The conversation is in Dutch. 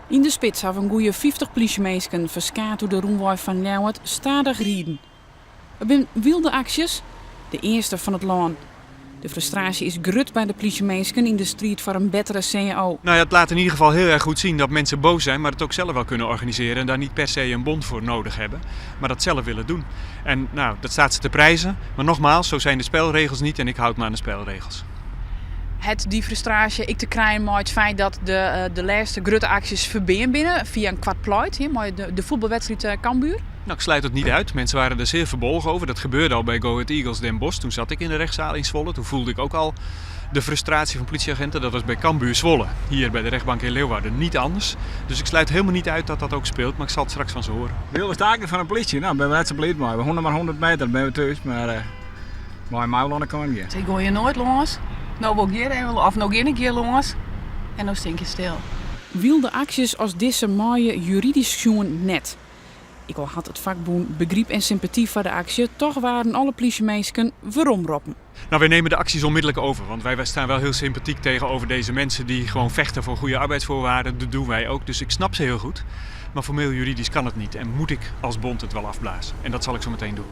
In de spits hebben een goede 50 politiemensen verskaat door de Roenwijk van Ljouwert stadig rieden. Er zijn wilde acties, de eerste van het land. De frustratie is grut bij de politiemensen in de strijd voor een betere CAO. Nou ja, het laat in ieder geval heel erg goed zien dat mensen boos zijn, maar het ook zelf wel kunnen organiseren en daar niet per se een bond voor nodig hebben, maar dat zelf willen doen. En nou, dat staat ze te prijzen, maar nogmaals, zo zijn de spelregels niet en ik houd me aan de spelregels. Die frustratie ik te krijgen met het feit dat de laatste grote acties verbeen binnen via een kwart pleit, met de voetbalwedstrijd Cambuur. Nou, ik sluit het niet uit. Mensen waren er zeer verbolgen over. Dat gebeurde al bij Go Ahead Eagles Den Bosch. Toen zat ik in de rechtszaal in Zwolle. Toen voelde ik ook al de frustratie van politieagenten. Dat was bij Cambuur Zwolle. Hier bij de rechtbank in Leeuwarden niet anders. Dus ik sluit helemaal niet uit dat dat ook speelt. Maar ik zal het straks van ze horen. Wilde staking van de politie? Nou, ben we net zo blij mee. We gaan maar 100 meter ben we thuis. Maar mijn muil kan niet. Ze gooien nooit langs. Nou wil ik of nog een keer langs. En dan stink je stil. Wilde acties als deze mooie juridisch schoen net. Ik al had het vakboen begrip en sympathie voor de actie, toch waren alle politiemensen veromroppen. Nou, wij nemen de acties onmiddellijk over, want wij staan wel heel sympathiek tegenover deze mensen die gewoon vechten voor goede arbeidsvoorwaarden. Dat doen wij ook, dus ik snap ze heel goed. Maar formeel juridisch kan het niet en moet ik als bond het wel afblazen. En dat zal ik zo meteen doen.